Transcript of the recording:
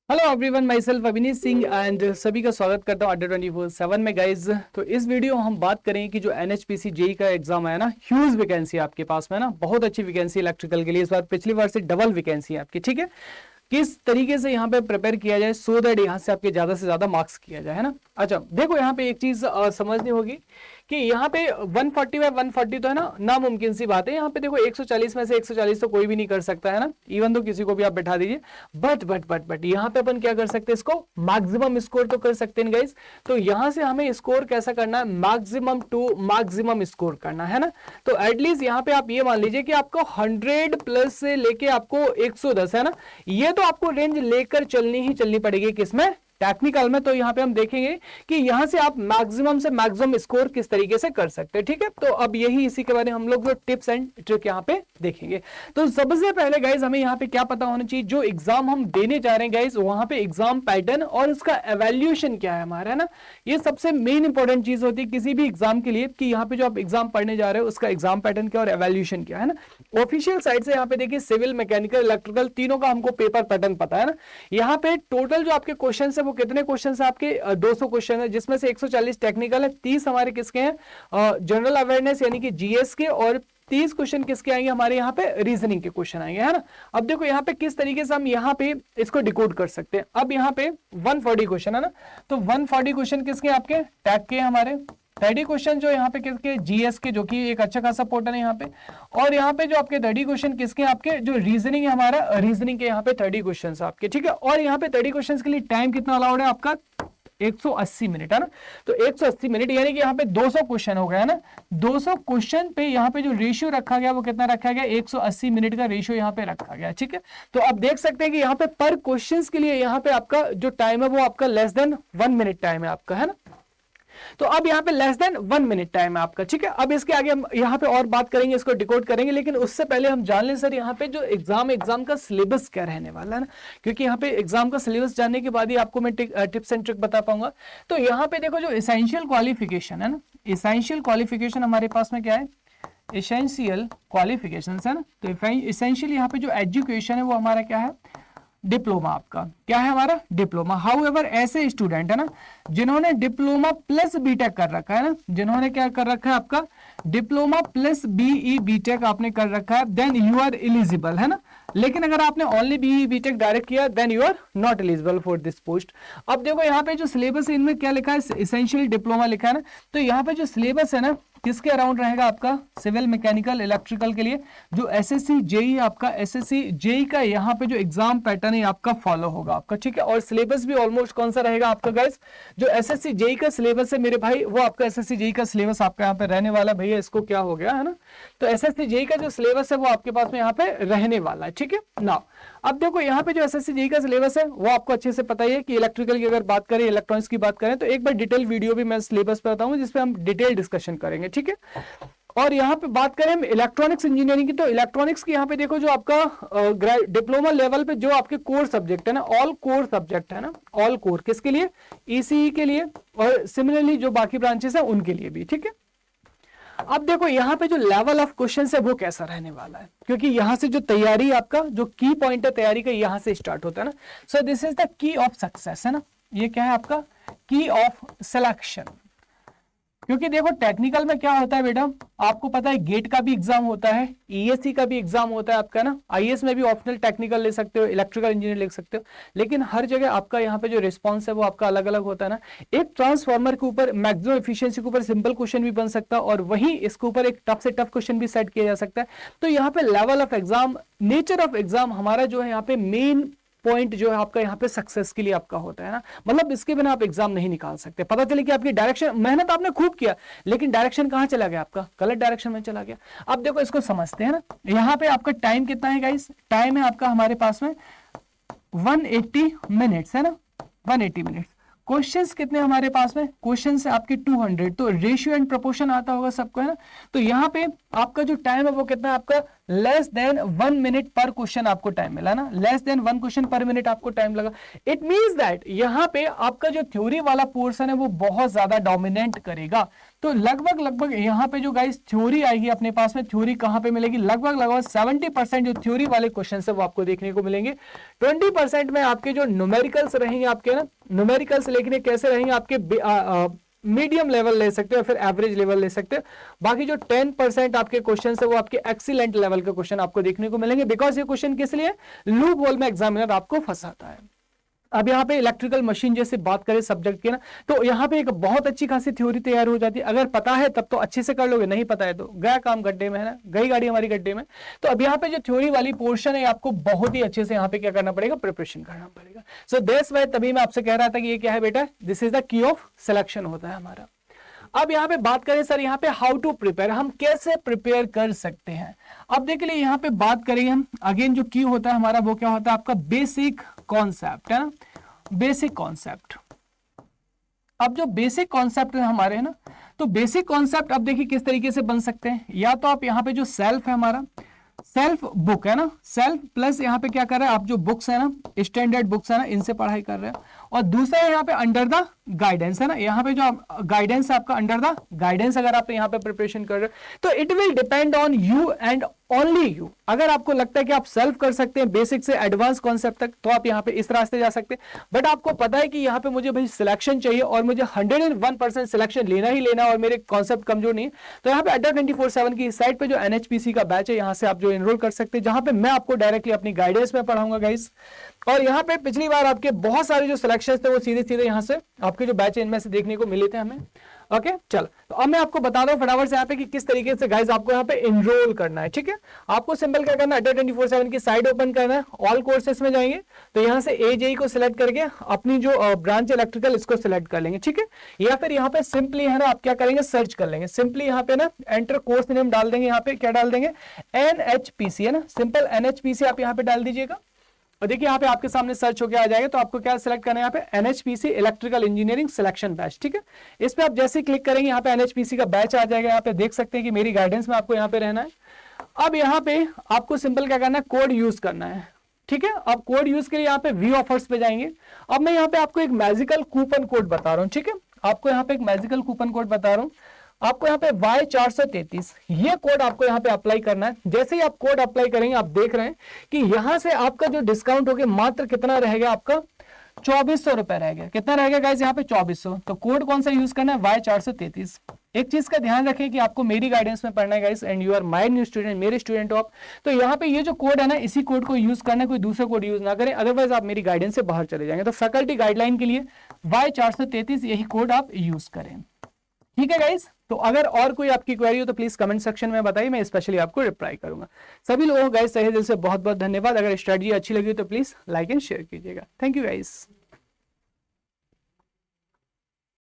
Hello everyone, my self अभिनीत Singh and सभी का स्वागत करता हूँ अड्डा 24/7 में गाइज। तो इस वीडियो हम बात करेंगे कि जो एनएचपीसी जेई का एग्जाम है ना, ह्यूज वैकेंसी आपके पास में ना, बहुत अच्छी वैकेंसी इलेक्ट्रिकल के लिए इस बार पिछली बार से डबल वैकेंसी है आपकी। ठीक है, किस तरीके से यहाँ पे प्रिपेयर किया जाए सो दैट यहाँ से आपके ज्यादा से ज्यादा मार्क्स किया जाए, है ना। अच्छा देखो, यहाँ पे एक चीज समझनी होगी कि यहाँ पे 140 बाय 140 तो है ना, नामुमकिन सी बात है। यहाँ पे देखो 140 में से 140 तो कोई भी नहीं कर सकता है ना, इवन तो किसी को भी आप बैठा दीजिए। बट यहाँ पे अपन क्या कर सकते हैं, इसको मैक्सिमम स्कोर तो कर सकते हैं गाइस। तो यहाँ से हमें स्कोर कैसा करना है, मैक्सिमम टू मैक्सिमम स्कोर करना है ना। तो एटलीस्ट यहाँ पे आप ये मान लीजिए कि आपको 100 प्लस से लेके आपको 110 है ना, ये तो आपको रेंज लेकर चलनी ही चलनी पड़ेगी किसमें, टेक्निकल में। तो यहाँ पे हम देखेंगे कि यहाँ से आप मैक्सिमम से मैक्सिमम स्कोर किस तरीके से कर सकते हैं। ठीक है, तो अब यही इसी के बारे में हम लोग जो टिप्स एंड ट्रिक यहाँ पे देखेंगे। तो सबसे पहले गाइज हमें यहाँ पे क्या पता होना चाहिए, जो एग्जाम हम देने जा रहे हैं गाइज, वहां पे एग्जाम पैटर्न और उसका एवेल्यूएशन क्या है हमारा, है ना। ये सबसे मेन इंपॉर्टेंट चीज होती है किसी भी एग्जाम के लिए, कि यहाँ पे जो आप एग्जाम पढ़ने जा रहे हो उसका एग्जाम पैटर्न क्या और एवेल्यूएशन क्या है ना। ऑफिशियल साइड से यहाँ पे देखिए सिविल, मैकेनिकल, इलेक्ट्रिकल तीनों का हमको पेपर पैटर्न पता है ना। यहाँ पे टोटल जो आपके क्वेश्चन है वो कितने क्वेश्चन है आपके, 200 क्वेश्चन है, जिसमें से 140 टेक्निकल है, 30 हमारे किसके हैं, जनरल अवेयरनेस यानी कि जीएस के, और 30 क्वेश्चन किसके आएंगे हमारे यहाँ पे, रीजनिंग के क्वेश्चन आएंगे, है ना। अब देखो यहाँ पे किस तरीके से हम यहाँ पे इसको डिकोड कर सकते हैं। अब यहाँ पे 140 क्वेश्चन है ना, तो 140 क्वेश्चन किसके आपके, टैग के हमारे 30 क्वेश्चन जो यहाँ पे किसके, जीएस के, जो कि एक अच्छा खासा पोर्टल है यहाँ पे। और यहाँ पे जो आपके 30 क्वेश्चन किसके, आपके जो रीजनिंग है हमारा, रीजनिंग के यहाँ पे 30 क्वेश्चन आपके। ठीक है, और यहाँ पे 30 क्वेश्चन के लिए टाइम कितना अलाउड है आपका, 180 मिनट, है ना। तो 180 मिनट यानी कि यहाँ पे 200 क्वेश्चन हो गया है ना। 200 क्वेश्चन पे यहाँ पे जो रेशियो रखा गया वो कितना रखा गया, 180 मिनट का रेशियो यहाँ पे रखा गया। ठीक है, तो आप देख सकते हैं कि यहाँ पे पर क्वेश्चन के लिए यहाँ पे आपका जो टाइम है वो आपका लेस देन 1 मिनट टाइम है आपका, है ना। तो अब यहाँ पे लेस देन 1 मिनट टाइम है आपका। ठीक है, अब इसके आगे हम यहाँ पे और बात करेंगे, इसको डिकोड करेंगे, लेकिन उससे पहले हम जान लें सर यहाँ पे जो एग्जाम का सिलेबस क्या रहने वाला है ना, क्योंकि यहाँ पे एग्जाम का सिलेबस जानने के बाद ही आपको मैं टिप्स एंड ट्रिक बता पाऊंगा। तो यहाँ पे देखो जो एसेंशियल क्वालिफिकेशन है ना, एसेंशियल क्वालिफिकेशन हमारे पास में क्या है, एसेंशियल क्वालिफिकेशन है ना। तो एसेंशियल यहाँ पे जो एजुकेशन है वो हमारा क्या है, डिप्लोमा। आपका क्या है हमारा, डिप्लोमा। हाउएवर ऐसे स्टूडेंट है ना जिन्होंने डिप्लोमा प्लस बीटेक कर रखा है ना, जिन्होंने क्या कर रखा है आपका, डिप्लोमा प्लस बीई बीटेक आपने कर रखा है, देन यू आर एलिजिबल, है ना। लेकिन अगर आपने ओनली बीई बीटेक डायरेक्ट किया then you are not eligible for this post. अब देखो यहाँ पे जो सिलेबस है इनमें क्या लिखा है, एसेंशियल डिप्लोमा लिखा है ना। तो यहाँ पे जो सिलेबस है ना किसके अराउंड रहेगा आपका, सिविल, मैकेनिकल, इलेक्ट्रिकल के लिए। जो एसएससी जेई आपका, एसएससी जेई का यहाँ पे जो एग्जाम पैटर्न है आपका फॉलो होगा आपका। ठीक है, और सिलेबस भी ऑलमोस्ट कौन सा रहेगा आपका गाइस, जो एसएससी जेई का सिलेबस है मेरे भाई, वो आपका एसएससी जेई का सिलेबस आपका यहाँ पे रहने वाला। भैया इसको क्या हो गया है ना, तो एसएससी जेई का जो सिलेबस है वो आपके पास में यहाँ पे रहने वाला है। ठीक है ना, अब देखो यहाँ पे जो एसएससी जेई का सिलेबस है वो आपको अच्छे से पता ही है कि इलेक्ट्रिकल की अगर बात करें, इलेक्ट्रॉनिक्स की बात करें, तो एक बार डिटेल वीडियो भी मैं सिलेबस पे बताऊंगा जिसपे हम डिटेल डिस्कशन करेंगे। ठीक है, और यहाँ पे बात करें हम इलेक्ट्रॉनिक्स इंजीनियरिंग की, तो इलेक्ट्रॉनिक्स की यहाँ पे देखो जो आपका डिप्लोमा लेवल पे जो आपके कोर सब्जेक्ट है ना, ऑल कोर सब्जेक्ट है ना, ऑल कोर किसके लिए, ईसीई के लिए, और सिमिलरली जो बाकी ब्रांचेस है उनके लिए भी। ठीक है, अब देखो यहाँ पे जो लेवल ऑफ क्वेश्चन है वो कैसा रहने वाला है, क्योंकि यहाँ से जो तैयारी आपका जो की पॉइंट है तैयारी का यहाँ से स्टार्ट होता है ना। So this is the key of success, है ना। ये क्या है आपका, की ऑफ सिलेक्शन। क्योंकि देखो टेक्निकल में क्या होता है बेटा, आपको पता है गेट का भी एग्जाम होता है, ईएससी का भी एग्जाम होता है आपका ना, आईएएस में भी ऑप्शनल टेक्निकल ले सकते हो, इलेक्ट्रिकल इंजीनियर ले सकते हो, लेकिन हर जगह आपका यहाँ पे जो रिस्पांस है वो आपका अलग अलग होता है ना। एक ट्रांसफार्मर के ऊपर मैक्सिमम एफिशिएंसी के ऊपर सिंपल क्वेश्चन भी बन सकता है, और वहीं इसके ऊपर एक टफ से टफ क्वेश्चन भी सेट किया जा सकता है। तो यहाँ पे level of exam, nature of exam हमारा जो है यहाँ पे मेन पॉइंट जो है आपका यहाँ पे सक्सेस के लिए आपका होता है ना। मतलब इसके बिना आप एग्जाम नहीं निकाल सकते। पता चले कि आपकी डायरेक्शन, मेहनत आपने खूब किया लेकिन डायरेक्शन कहां चला गया, आपका गलत डायरेक्शन में चला गया। अब देखो इसको समझते हैं ना, यहाँ पे आपका टाइम कितना है गाइस, टाइम है आपका हमारे पास में 180 मिनट्स, है ना, 180 मिनट्स। क्वेश्चंस कितने हमारे पास में, क्वेश्चन है आपके 200, तो रेशियो एंड प्रोपोर्शन आता होगा सबको, है ना। तो यहाँ पे आपका जो टाइम है वो कितना है आपका लेस देन 1 मिनट पर क्वेश्चन आपको टाइम मिला ना, लेस देन 1 क्वेश्चन पर मिनट आपको टाइम लगा। इट मींस दैट यहाँ पे आपका जो थ्योरी वाला पोर्शन है वो बहुत ज्यादा डोमिनेट करेगा। तो लगभग यहाँ पे जो गाइस थ्योरी आएगी अपने पास में, थ्योरी कहां पे मिलेगी, लगभग 70% जो थ्योरी वाले क्वेश्चन है वो आपको देखने को मिलेंगे। 20% में आपके जो न्यूमेरिकल्स रहेंगे आपके ना, न्यूमेरिकल्स लिखने कैसे रहेंगे आपके मीडियम लेवल ले सकते हो, फिर एवरेज लेवल ले सकते हो। बाकी जो 10% आपके क्वेश्चन है वो आपके एक्सीलेंट लेवल के क्वेश्चन आपको देखने को मिलेंगे, बिकॉज ये क्वेश्चन किस लिए, लूप होल में एग्जामिनर आपको फंसाता है। अब यहाँ पे इलेक्ट्रिकल मशीन जैसे बात करें सब्जेक्ट की ना, तो यहाँ पे एक बहुत अच्छी खासी थ्योरी तैयार हो जाती है। अगर पता है तब तो अच्छे से कर लोगे, नहीं पता है तो गया काम गड्ढे में, है ना, गई गाड़ी हमारी गड्ढे में। तो अब यहाँ पे जो थ्योरी वाली पोर्शन है आपको बहुत ही अच्छे से यहाँ पे क्या करना पड़ेगा, प्रिपरेशन करना पड़ेगा। सो दैट्स व्हाई तभी मैं आपसे कह रहा था कि ये क्या है बेटा, this is the key of selection होता है हमारा। अब यहाँ पे बात करें सर, यहाँ पे हाउ टू प्रिपेयर, हम कैसे प्रिपेयर कर सकते हैं। अब देख लिए यहाँ पे बात करेंगे हम, अगेन जो की होता है हमारा वो क्या होता है आपका बेसिक कॉन्सेप्ट, है ना, बेसिक कॉन्सेप्ट। अब जो बेसिक कॉन्सेप्ट है हमारे, है ना, तो बेसिक कॉन्सेप्ट अब देखिए किस तरीके से बन सकते हैं। या तो आप यहाँ पे जो सेल्फ है हमारा, सेल्फ बुक है ना, सेल्फ प्लस यहाँ पे क्या कर रहे हैं आप, जो बुक्स है ना, स्टैंडर्ड बुक्स है ना, इनसे पढ़ाई कर रहे हैं। और दूसरा यहाँ पे अंडर द गाइडेंस, है ना, यहाँ पे जो गाइडेंस है आपका, अंडर द गाइडेंस अगर आप यहाँ पे प्रिपरेशन कर रहे हो, तो it will depend on you and only you. अगर आपको लगता है कि आप सेल्फ कर सकते हैं बेसिक से एडवांस कॉन्सेप्ट तक, तो आप यहाँ पे इस रास्ते जा सकते हैं। बट आपको पता है कि यहाँ पे मुझे भाई सिलेक्शन चाहिए और मुझे 101% सिलेक्शन लेना ही लेना और मेरे कॉन्सेप्ट कमजोर नहीं, तो यहाँ पे अड्डा 24/7 की साइट पे जो एनएचपीसी का बैच है, यहाँ से आप जो एनरोल कर सकते हैं, जहां पे मैं आपको डायरेक्टली अपनी गाइडेंस में पढ़ाऊंगा गाइस। और यहाँ पे पिछली बार आपके बहुत सारे जो सिलेक्शन थे वो सीधे सीधे यहाँ से आपके जो बैच है इनमें से देखने को मिले थे हमें। ओके चलो, तो अब मैं आपको बता दूं फटाफट से यहाँ पे कि किस तरीके से गाइस आपको यहाँ पे एनरोल करना है। ठीक है, आपको सिंपल क्या करना है, अड्डा 24/7 की साइट ओपन करना है, ऑल कोर्सेस में जाएंगे, तो यहाँ से एजेई को सिलेक्ट करके अपनी जो ब्रांच इलेक्ट्रिकल इसको सिलेक्ट कर लेंगे। ठीक है, या फिर यहाँ पे सिंपली है ना आप क्या करेंगे, सर्च कर लेंगे, सिंपली यहाँ पे ना एंटर कोर्स नेम डाल देंगे, यहाँ पे क्या डाल देंगे, एनएचपीसी, है ना, सिंपल एनएचपीसी आप यहाँ पे डाल दीजिएगा। और देखिए यहाँ पे आपके सामने सर्च होकर आ जाएगा, तो आपको क्या सिलेक्ट करना है यहाँ पे, NHPC electrical engineering selection batch. ठीक है, इस पे आप जैसे क्लिक करेंगे यहाँ पे एनएचपीसी का बैच आ जाएगा। यहाँ पे देख सकते हैं कि मेरी गाइडेंस में आपको यहाँ पे रहना है। अब यहाँ पे आपको सिंपल क्या करना है, कोड यूज करना है। ठीक है, अब कोड यूज के लिए यहाँ पे व्यू ऑफर्स पे जाएंगे। अब मैं यहाँ पे आपको एक मैजिकल कूपन कोड बता रहा हूँ। ठीक है, आपको यहाँ पे एक मैजिकल कूपन कोड बता रहा हूँ, आपको यहाँ पे Y433 ये कोड आपको यहाँ पे अप्लाई करना है। जैसे ही आप कोड अप्लाई करेंगे, आप देख रहे हैं कि यहाँ से आपका जो डिस्काउंट हो गया मात्र कितना रहेगा आपका, 2400 रुपए रह गया। कितना रहेगा गाइस यहाँ पे, 2400। तो कोड कौन सा यूज करना है, Y433। एक चीज का ध्यान रखें कि आपको मेरी गाइडेंस में पढ़ना है guys, and you are my new student, मेरे स्टूडेंट हो आप, तो यहाँ पे ये जो कोड है ना, इसी कोड को यूज करना है, कोई दूसरा कोड यूज ना करें, अदरवाइज आप मेरी गाइडेंस से बाहर चले जाएंगे। तो फैकल्टी गाइडलाइन के लिए Y433 यही कोड आप यूज करें। ठीक है गाइस, तो अगर और कोई आपकी क्वेरी हो तो प्लीज कमेंट सेक्शन में बताइए, मैं स्पेशली आपको रिप्लाई करूंगा। सभी लोगों को गाइस तहे दिल से बहुत बहुत धन्यवाद। अगर स्ट्रेटजी अच्छी लगी तो प्लीज लाइक एंड शेयर कीजिएगा। Thank you guys.